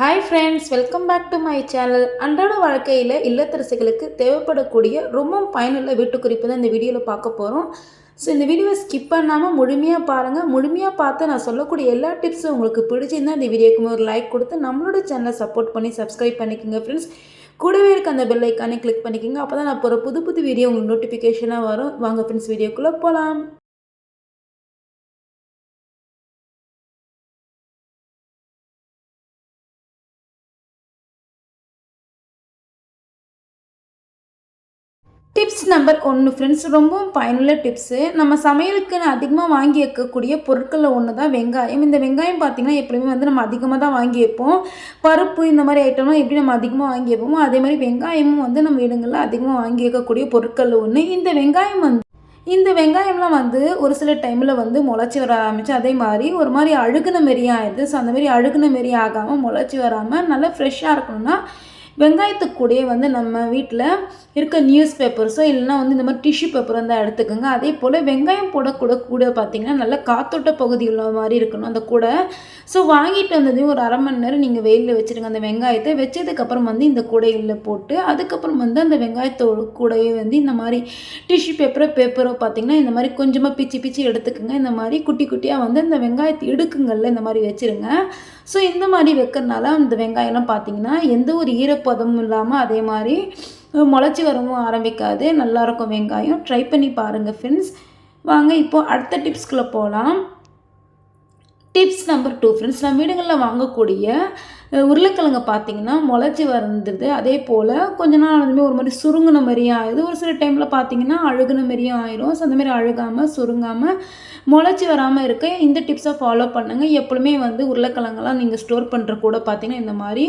Hi friends, welcome back to my channel. அன்றாட வாழ்க்கையில் இல்லத்தரசிகளுக்கு தேவைப்படக்கூடிய ரொம்ப பயனுள்ள வீட்டுக்குறிப்பு தான் இந்த வீடியோவில் பார்க்க போகிறோம். ஸோ இந்த வீடியோவை ஸ்கிப் பண்ணாமல் முழுமையாக பாருங்கள். முழுமையாக பார்த்து நான் சொல்லக்கூடிய எல்லா டிப்ஸும் உங்களுக்கு பிடிச்சிருந்தால் இந்த வீடியோக்குமே ஒரு லைக் கொடுத்து நம்மளோட சேனலை சப்போர்ட் பண்ணி சப்ஸ்கிரைப் பண்ணிக்கோங்க ஃப்ரெண்ட்ஸ். கூடவே இருக்க அந்த பெல் ஐக்கானே கிளிக் பண்ணிக்கோங்க. அப்போ தான் நான் போகிற புது புது வீடியோ உங்களுக்கு நோட்டிஃபிகேஷனாக வரும். வாங்க ஃப்ரெண்ட்ஸ், வீடியோக்குள்ளே போகலாம். டிப்ஸ் நம்பர் 1 ஃப்ரெண்ட்ஸ், ரொம்பவும் பயனுள்ள டிப்ஸு. நம்ம சமையலுக்குன்னு அதிகமாக வாங்கி வைக்கக்கூடிய பொருட்களில் ஒன்று தான் வெங்காயம். இந்த வெங்காயம் பார்த்திங்கன்னா எப்பவுமே வந்து நம்ம அதிகமாக தான் வாங்கி வைப்போம். பருப்பு இந்த மாதிரி ஐட்டம்லாம் எப்படி நம்ம அதிகமாக வாங்கி வைப்போமோ அதே மாதிரி வெங்காயமும் வந்து நம்ம வீடுங்களில் அதிகமாக வாங்கி வைக்கக்கூடிய பொருட்களில் ஒன்று. இந்த வெங்காயம்லாம் வந்து ஒரு சில டைமில் வந்து முளைச்சி வர ஆரம்பிச்சு அதே மாதிரி ஒரு மாதிரி அழுகுன மாரியே ஆயிடுது. ஸோ அந்த மாதிரி அழுகுன மாரி ஆகாமல் முளைச்சி வராமல் நல்லா ஃப்ரெஷ்ஷாக இருக்கணும்னா வெங்காயத்துக்கு கூடயே வந்து நம்ம வீட்டில் இருக்க நியூஸ் பேப்பர்ஸோ இல்லைனா வந்து இந்த மாதிரி டிஷ்யூ பேப்பர் வந்து எடுத்துக்கோங்க. அதே போல் வெங்காயம் கூட பார்த்திங்கன்னா நல்லா காத்தோட்ட பகுதி உள்ள மாதிரி இருக்கணும் அந்த கூடை. ஸோ வாங்கிட்டு வந்ததையும் ஒரு 1/2 மணி நேரம் நீங்கள் வெயிலில் வச்சுருங்க. அந்த வெங்காயத்தை வச்சதுக்கப்புறம் வந்து இந்த கூடையில் போட்டு அதுக்கப்புறம் வந்து அந்த வெங்காயத்தோட கூடையே வந்து இந்த மாதிரி டிஷ்யூ பேப்பரோ பார்த்திங்கன்னா இந்த மாதிரி கொஞ்சமாக பிச்சு எடுத்துக்கோங்க. இந்த மாதிரி குட்டி குட்டியாக வந்து இந்த வெங்காயத்தை இடுக்குங்களில் இந்த மாதிரி வச்சுருங்க. ஸோ இந்த மாதிரி வைக்கிறதுனால அந்த வெங்காயம்லாம் பார்த்திங்கன்னா எந்த ஒரு ஈரப்பதமும் இல்லாமல் அதே மாதிரி முளைச்சி வரவும் ஆரம்பிக்காது. நல்லாயிருக்கும் வெங்காயம். ட்ரை பண்ணி பாருங்கள் ஃப்ரெண்ட்ஸ். வாங்க இப்போது அடுத்த டிப்ஸ்குள்ளே போகலாம். டிப்ஸ் நம்பர் 2 ஃப்ரெண்ட்ஸ், நம்ம வீடுகளில் வாங்கக்கூடிய உருளைக்கிழங்கு பார்த்திங்கன்னா முளைச்சி வந்துடுது. அதே போல் கொஞ்ச நாள் ஆனதுமே ஒரு மாதிரி சுருங்கின மாதிரியும் ஆயிடுது. ஒரு சில டைமில் பார்த்திங்கன்னா அழுகுன மாதிரியும் ஆயிரும். ஸோ அந்த மாதிரி அழுகாமல் சுருங்காமல் முளைச்சி வராமல் இருக்க இந்த டிப்ஸை ஃபாலோ பண்ணுங்கள். எப்பவுமே வந்து உருளைக்கிழங்கெல்லாம் நீங்கள் ஸ்டோர் பண்ணுற கூட பார்த்திங்கன்னா இந்த மாதிரி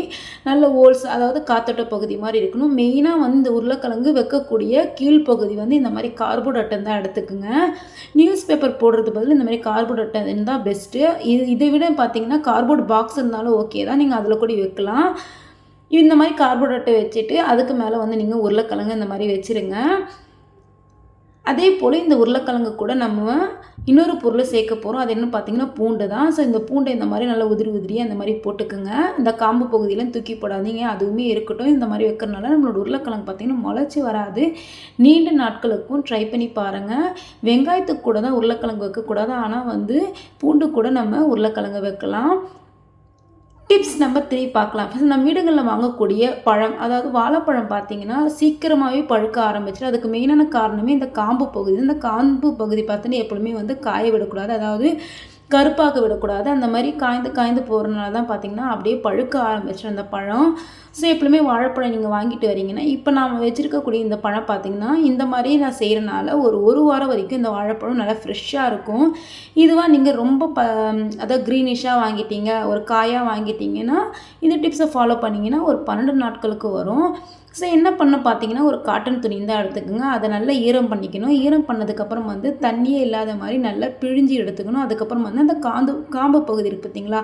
நல்ல ஹோல்ஸ், அதாவது காத்தோட்ட பகுதி மாதிரி இருக்கணும். மெயினாக வந்து இந்த உருளைக்கிழங்கு வைக்கக்கூடிய கீழ்ப்பகுதி வந்து இந்த மாதிரி கார்போர்ட் அட்டை தான் எடுத்துக்குங்க. நியூஸ் பேப்பர் போடுறது பதில் இந்த மாதிரி கார்போர்ட் அட்டை இருந்தால் பெஸ்ட்டு. இதை விட பார்த்திங்கன்னா கார்போர்ட் பாக்ஸ் இருந்தாலும் ஓகே தான், நீங்கள் அதில் கூட வைக்கலாம். இந்த மாதிரி கார்போர்ட் அட்டை வச்சுட்டு அதுக்கு மேலே வந்து நீங்கள் உருளைக்கிழங்கு இந்த மாதிரி வச்சுருங்க. அதே போல் இந்த உருளைக்கிழங்கு கூட நம்ம இன்னொரு பொருளை சேர்க்க போகிறோம். அது என்ன பார்த்திங்கன்னா பூண்டு தான். ஸோ இந்த பூண்டை இந்த மாதிரி நல்லா உதிரியாக இந்த மாதிரி போட்டுக்குங்க. இந்த காம்பு பகுதியெலாம் தூக்கி போடாதீங்க, அதுவுமே இருக்கட்டும். இந்த மாதிரி வைக்கிறனால நம்மளோட உருளைக்கிழங்கு பார்த்திங்கன்னா முளைச்சி வராது. நீண்ட நாட்களுக்கும் ட்ரை பண்ணி பாருங்கள். வெங்காயத்துக்கு கூட தான் உருளைக்கிழங்கு வைக்கக்கூடாது, ஆனால் வந்து பூண்டு கூட நம்ம உருளைக்கிழங்கு வைக்கலாம். டிப்ஸ் நம்பர் 3 பார்க்கலாம். ஃபஸ்ட் நம்ம வீடுகளில் வாங்கக்கூடிய பழம், அதாவது வாழைப்பழம் பார்த்திங்கன்னா சீக்கிரமாகவே பழுக்க ஆரம்பிச்சிடும். அதுக்கு மெயினான காரணமே இந்த காம்பு பகுதி. இந்த காம்பு பகுதி பார்த்தீங்கன்னா எப்பொழுதுமே வந்து காய விடக்கூடாது, அதாவது கருப்பாக விடக்கூடாது. அந்த மாதிரி காய்ந்து போகிறதுனால தான் பார்த்திங்கன்னா அப்படியே பழுக்க ஆரம்பிச்சிடும் அந்த பழம். ஸோ எப்பவுமே வாழைப்பழம் நீங்கள் வாங்கிட்டு வரீங்கன்னா இப்போ நான் வச்சுருக்கக்கூடிய இந்த பழம் பார்த்திங்கன்னா இந்த மாதிரி நான் செய்கிறனால ஒரு வாரம் வரைக்கும் இந்த வாழைப்பழம் நல்லா ஃப்ரெஷ்ஷாக இருக்கும். இதுவாக நீங்கள் ரொம்ப அதாவது க்ரீனிஷாக வாங்கிட்டீங்க, ஒரு காயாக வாங்கிட்டீங்கன்னா இந்த டிப்ஸை ஃபாலோ பண்ணிங்கன்னா ஒரு 12 நாட்களுக்கு வரும். ஸோ என்ன பண்ண பார்த்தீங்கன்னா ஒரு காட்டன் துணி தான் எடுத்துக்கோங்க. அதை நல்லா ஈரம் பண்ணிக்கணும். ஈரம் பண்ணதுக்கப்புறம் வந்து தண்ணியே இல்லாத மாதிரி நல்லா பிழிஞ்சு எடுத்துக்கணும். அதுக்கப்புறம் வந்து அந்த காம்பு பகுதி இருக்குது பார்த்திங்களா,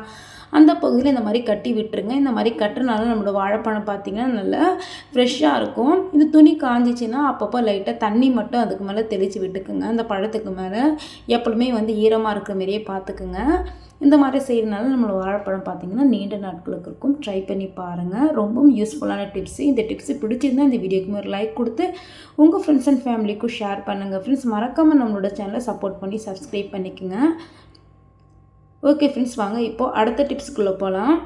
அந்த பகுதியில் இந்த மாதிரி கட்டி விட்டுருங்க. இந்த மாதிரி கட்டுறனால நம்மளோட வாழைப்பழம் பார்த்திங்கன்னா நல்லா ஃப்ரெஷ்ஷாக இருக்கும். இந்த துணி காஞ்சிச்சின்னா அப்பப்போ லைட்டாக தண்ணி மட்டும் அதுக்கு மேலே தெளித்து விட்டுக்குங்க. அந்த பழத்துக்கு மேலே எப்பவுமே வந்து ஈரமாக இருக்கிற மாதிரியே பார்த்துக்குங்க. இந்த மாதிரி செய்கிறனால நம்மளோட வாழைப்பழம் பார்த்திங்கன்னா நீண்ட நாட்களுக்கு இருக்கும். ட்ரை பண்ணி பாருங்கள். ரொம்பவும் யூஸ்ஃபுல்லான டிப்ஸு. இந்த டிப்ஸு பிடிச்சிருந்தால் இந்த வீடியோக்கு ஒரு லைக் கொடுத்து உங்கள் ஃப்ரெண்ட்ஸ் அண்ட் ஃபேமிலிக்கும் ஷேர் பண்ணுங்கள் ஃப்ரெண்ட்ஸ். மறக்காமல் நம்மளோட சேனலை சப்போர்ட் பண்ணி சப்ஸ்கிரைப் பண்ணிக்கோங்க. ஓகே ஃப்ரெண்ட்ஸ், வாங்க இப்போது அடுத்த டிப்ஸுக்குள்ளே போகலாம்.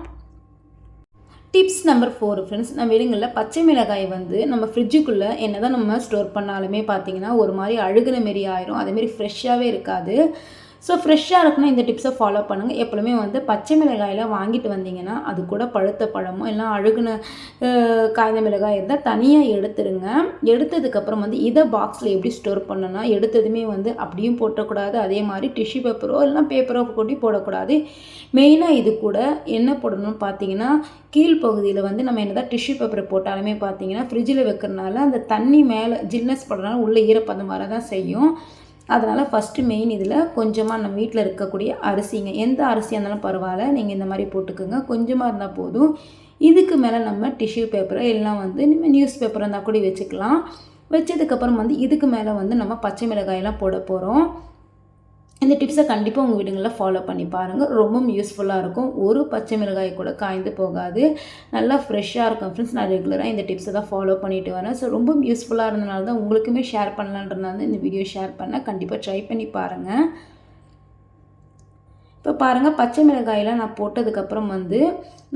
டிப்ஸ் நம்பர் 4 ஃப்ரெண்ட்ஸ், நம்ம வீடுங்களில் பச்சை மிளகாய் வந்து நம்ம ஃப்ரிட்ஜுக்குள்ளே என்ன தான் நம்ம ஸ்டோர் பண்ணாலுமே பார்த்திங்கன்னா ஒரு மாதிரி அழுகுன மாரி ஆயிரும். அதேமாரி ஃப்ரெஷ்ஷாகவே இருக்காது. ஸோ ஃப்ரெஷ்ஷாக இருக்குன்னா இந்த டிப்ஸை ஃபாலோ பண்ணுங்கள். எப்பொழுதுமே வந்து பச்சை மிளகாயெல்லாம் வாங்கிட்டு வந்தீங்கன்னா அது கூட பழுத்த பழமோ இல்லை அழுகுன காய்ந்த மிளகாய் இருந்தால் தனியாக எடுத்துருங்க. எடுத்ததுக்கப்புறம் வந்து இதை பாக்ஸில் எப்படி ஸ்டோர் பண்ணணும்னா எடுத்ததுமே வந்து அப்படியும் போட்டக்கூடாது. அதே மாதிரி டிஷ்யூ பேப்பரோ இல்லைனா பேப்பரோ கொட்டி போடக்கூடாது. மெயினாக இது கூட என்ன போடணும்னு பார்த்தீங்கன்னா கீழ்ப்பகுதியில் வந்து நம்ம என்ன தான் டிஷ்யூ பேப்பரை போட்டாலுமே பார்த்தீங்கன்னா ஃப்ரிட்ஜில் வைக்கிறனால அந்த தண்ணி மேலே ஜில்னஸ் படுறதுனால உள்ளே ஈரப்பதம் வர தான் செய்யும். அதனால் ஃபஸ்ட்டு மெயின் இதில் கொஞ்சமாக நம்ம வீட்டில் இருக்கக்கூடிய அரிசிங்க, எந்த அரிசியாக இருந்தாலும் பரவாயில்ல, நீங்கள் இந்த மாதிரி போட்டுக்கோங்க. கொஞ்சமாக இருந்தால் போதும். இதுக்கு மேலே நம்ம டிஷ்யூ பேப்பரை எல்லாம் வந்து நம்ம நியூஸ் பேப்பர் இருந்தால் கூட வச்சுக்கலாம். வச்சதுக்கப்புறம் வந்து இதுக்கு மேலே வந்து நம்ம பச்சை மிளகாயெல்லாம் போட போகிறோம். இந்த டிப்ஸை கண்டிப்பாக உங்கள் வீடுங்களில் ஃபாலோ பண்ணி பாருங்கள். ரொம்பவும் யூஸ்ஃபுல்லாக இருக்கும். ஒரு பச்சை மிளகாய் கூட காய்ந்து போகாது. நல்லா ஃப்ரெஷ்ஷாக இருக்கும் ஃப்ரெண்ட்ஸ். நான் ரெகுலராக இந்த டிப்ஸை தான் ஃபாலோ பண்ணிட்டு வரேன். ஸோ ரொம்ப யூஸ்ஃபுல்லாக இருந்தனால தான் உங்களுக்குமே ஷேர் பண்ணலான்றதுனால தான் இந்த வீடியோ ஷேர் பண்ணேன். கண்டிப்பாக ட்ரை பண்ணி பாருங்கள். இப்போ பாருங்கள், பச்சை மிளகாயெலாம் நான் போட்டதுக்கப்புறம்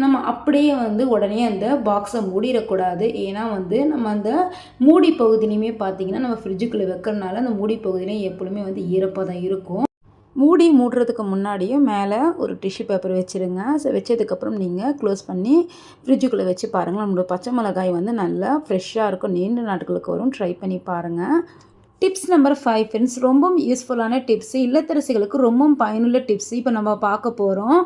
நம்ம அப்படியே உடனே அந்த பாக்ஸை மூடிடக்கூடாது. ஏன்னா நம்ம அந்த மூடி பகுதியிலையுமே பார்த்திங்கன்னா நம்ம ஃப்ரிட்ஜுக்குள்ளே வைக்கிறனால அந்த மூடி பகுதியிலையும் எப்பொழுதுமே ஈரப்பதம் இருக்கும். மூடி மூடுறதுக்கு முன்னாடியே மேலே ஒரு டிஷ்யூ பேப்பர் வச்சுருங்க. ஸோ வச்சதுக்கப்புறம் நீங்கள் க்ளோஸ் பண்ணி ஃப்ரிட்ஜுக்குள்ளே வச்சு பாருங்கள். நம்மளோட பச்சை மிளகாய் நல்லா ஃப்ரெஷ்ஷாக இருக்கும், நீண்ட நாட்களுக்கு வரும். ட்ரை பண்ணி பாருங்கள். டிப்ஸ் நம்பர் 5 ஃப்ரெண்ட்ஸ், ரொம்பவும் யூஸ்ஃபுல்லான டிப்ஸு, இல்லத்தரசிகளுக்கு ரொம்பவும் பயனுள்ள டிப்ஸு இப்போ நம்ம பார்க்க போகிறோம்.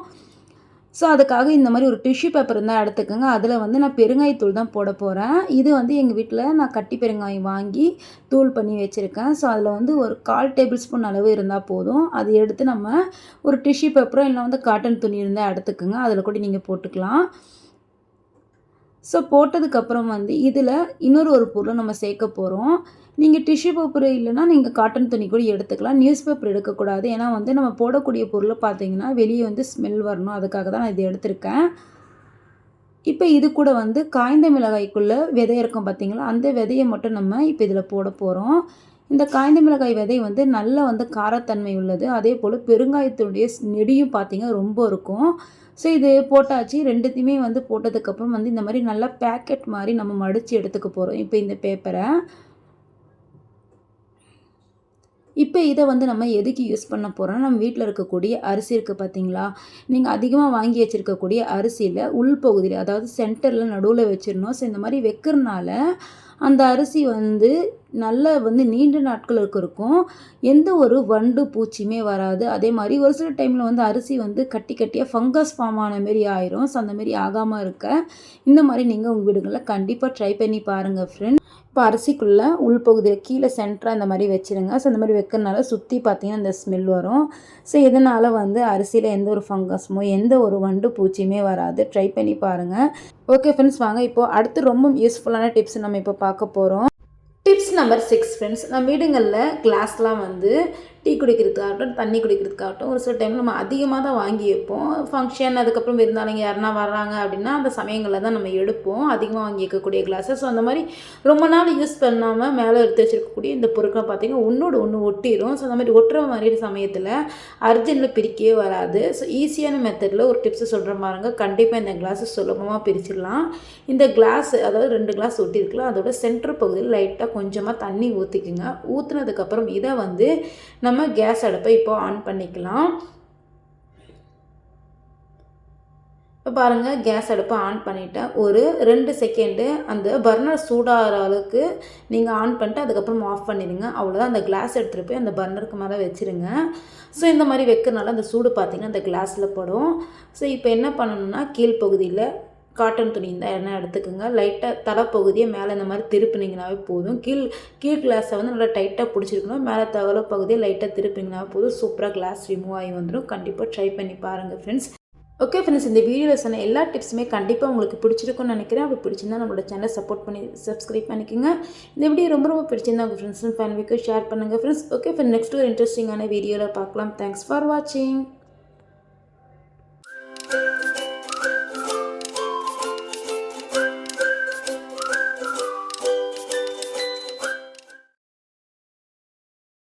ஸோ அதுக்காக இந்த மாதிரி ஒரு டிஷ்யூ பேப்பர் இருந்தால் எடுத்துக்கோங்க. அதில் நான் பெருங்காயத்தூள் தான் போட போகிறேன். இது எங்கள் வீட்டில் நான் கட்டி பெருங்காயம் வாங்கி தூள் பண்ணி வச்சுருக்கேன். ஸோ அதில் ஒரு 1/4 டேபிள் ஸ்பூன் அளவு இருந்தால் போதும். அதை எடுத்து நம்ம ஒரு டிஷ்யூ பேப்பரோ இல்லை காட்டன் துணி இருந்தால் எடுத்துக்கோங்க. அதில் கூட நீங்கள் போட்டுக்கலாம். ஸோ போட்டதுக்கப்புறம் இதில் ஒரு பொருளை நம்ம சேர்க்க போகிறோம். நீங்கள் டிஷ்யூ பேப்பர் இல்லைன்னா நீங்கள் காட்டன் துணி கூட எடுத்துக்கலாம். நியூஸ் பேப்பர் எடுக்கக்கூடாது. ஏன்னா நம்ம போடக்கூடிய பொருளை பார்த்தீங்கன்னா வெளியே ஸ்மெல் வரணும். அதுக்காக தான் நான் இது எடுத்திருக்கேன். இப்போ இது கூட காய்ந்த மிளகாய்க்குள்ளே விதை இருக்கும் பார்த்தீங்களா, அந்த விதையை மட்டும் நம்ம இப்போ இதில் போட போகிறோம். இந்த காய்ந்த மிளகாய் விதை நல்ல காரத்தன்மை உள்ளது. அதே போல் பெருங்காயத்துடைய நெடியும் பார்த்திங்கன்னா ரொம்ப இருக்கும். ஸோ இது போட்டாச்சு. ரெண்டுத்தையுமே போட்டதுக்கப்புறம் இந்த மாதிரி நல்லா பேக்கெட் மாதிரி நம்ம மடித்து எடுத்துக்க போகிறோம். இப்போ இந்த பேப்பரை இப்போ இதை நம்ம எதுக்கு யூஸ் பண்ண போகிறோம்னா, நம்ம வீட்டில் இருக்கக்கூடிய அரிசி இருக்குது பார்த்தீங்களா, நீங்கள் அதிகமாக வாங்கி வச்சுருக்கக்கூடிய அரிசியில் உள்பகுதியில், அதாவது சென்டரில் நடுவில் வச்சிடணும். ஸோ இந்த மாதிரி வைக்கிறனால அந்த அரிசி நல்ல நீண்ட நாட்களுக்கு இருக்கும். எந்த ஒரு வண்டு பூச்சியுமே வராது. அதே மாதிரி ஒரு சில டைமில் அரிசி கட்டி கட்டியாக ஃபங்கஸ் ஃபார்ம் ஆன மாரி ஆயிரும். ஸோ அந்த மாரி ஆகாமல் இருக்க இந்த மாதிரி நீங்கள் உங்கள் வீடுகளில் கண்டிப்பாக ட்ரை பண்ணி பாருங்கள் ஃப்ரெண்ட். இப்போ அரிசிக்குள்ளே உள்பகுதியில் கீழே சென்டராக இந்த மாதிரி வச்சுருங்க. ஸோ இந்த மாதிரி வைக்கிறனால சுற்றி பார்த்தீங்கன்னா இந்த ஸ்மெல் வரும். ஸோ இதனால் அரிசியில் எந்த ஒரு ஃபங்கஸுமோ எந்த ஒரு வண்டு பூச்சியுமே வராது. ட்ரை பண்ணி பாருங்கள். ஓகே ஃப்ரெண்ட்ஸ், வாங்க இப்போது அடுத்து ரொம்ப யூஸ்ஃபுல்லான டிப்ஸ் நம்ம இப்போ பார்க்க போகிறோம். டிப்ஸ் நம்பர் 6 ஃப்ரெண்ட்ஸ், நம்ம வீடுங்களில் கிளாஸ்லாம் டீ குடிக்கிறதுக்காகட்டும் தண்ணி குடிக்கிறதுக்காகட்டும் ஒரு சில டைம் நம்ம அதிகமாக தான் வாங்கி வைப்போம். ஃபங்க்ஷன் அதுக்கப்புறம் விருந்தாளிங்க யாருன்னா வர்றாங்க அப்படின்னா அந்த சமயங்களில் தான் நம்ம எடுப்போம் அதிகமாக வாங்கி வைக்கக்கூடிய கிளாஸஸ். ஸோ அந்த மாதிரி ரொம்ப நாள் யூஸ் பண்ணாமல் மேலே எடுத்து வச்சுருக்கக்கூடிய இந்த பொருட்களை பார்த்திங்கன்னா ஒன்று ஒட்டிடும். ஸோ அந்த மாதிரி ஒட்டுற மாதிரி சமயத்தில் அர்ஜென்ட்டில் பிரிக்கவே வராது. ஸோ ஈஸியான மெத்தடில் ஒரு டிப்ஸு சொல்கிற பாருங்க. கண்டிப்பாக இந்த கிளாஸை சுலபமாக பிரிச்சிடலாம். இந்த கிளாஸ், அதாவது 2 கிளாஸ் ஒட்டியிருக்கலாம், அதோட சென்டர் பகுதியில் லைட்டாக கொஞ்சமாக தண்ணி ஊற்றிக்குங்க. ஊற்றுனதுக்கப்புறம் இதை நம்ம கேஸ் அடுப்பை இப்போ ஆன் பண்ணிக்கலாம். இப்போ பாருங்கள், கேஸ் அடுப்பை ஆன் பண்ணிவிட்டேன். ஒரு 2 செகண்டு அந்த பர்னர் சூடாகிற அளவுக்கு நீங்கள் ஆன் பண்ணிட்டு அதுக்கப்புறம் ஆஃப் பண்ணிடுங்க. அவ்வளோதான். அந்த கிளாஸ் எடுத்துகிட்டு போய் அந்த பர்னருக்கு மேலே வச்சுருங்க. ஸோ இந்த மாதிரி வைக்கிறனால அந்த சூடு பார்த்திங்கன்னா அந்த கிளாஸில் படும். ஸோ இப்போ என்ன பண்ணணும்னா, கீழ்ப்பகுதியில் காட்டன் துணி இருந்தால் எண்ணெய் எடுத்துக்கோங்க. லைட்டாக தலைப்பகுதியை மேலே இந்த மாதிரி திருப்பினீங்கனாவே போதும். கீழ் கிளாஸை நல்லா டைட்டாக பிடிச்சிருக்கணும். மேலே தலைப்பகுதியை லைட்டாக திருப்பிங்கனாவே போதும். சூப்பராக கிளாஸ் ரிமூவ் ஆகி வந்துடும். கண்டிப்பாக ட்ரை பண்ணி பாருங்கள் ஃப்ரெண்ட்ஸ். ஓகே ஃப்ரெண்ட்ஸ், இந்த வீடியோவில் சொன்ன எல்லா டிப்ஸுமே கண்டிப்பாக உங்களுக்கு பிடிச்சிருக்குன்னு நினைக்கிறேன். அப்படி பிடிச்சிருந்தா நம்மளோட சேனலை சப்போர்ட் பண்ணி சப்ஸ்கிரைப் பண்ணிக்கோங்க. இந்த வீடியோ ரொம்ப பிடிச்சிருந்தா உங்கள் ஃப்ரெண்ட்ஸ் அண்ட் ஃபேமிலிக்கு ஷேர் பண்ணுங்கள் ஃப்ரெண்ட்ஸ். ஓகே ஃப்ரெண்ட், நெக்ஸ்ட் ஒரு இன்ட்ரெஸ்டிங்கான வீடியோவில் பார்க்கலாம். தேங்க்ஸ் ஃபார் வாட்சிங்.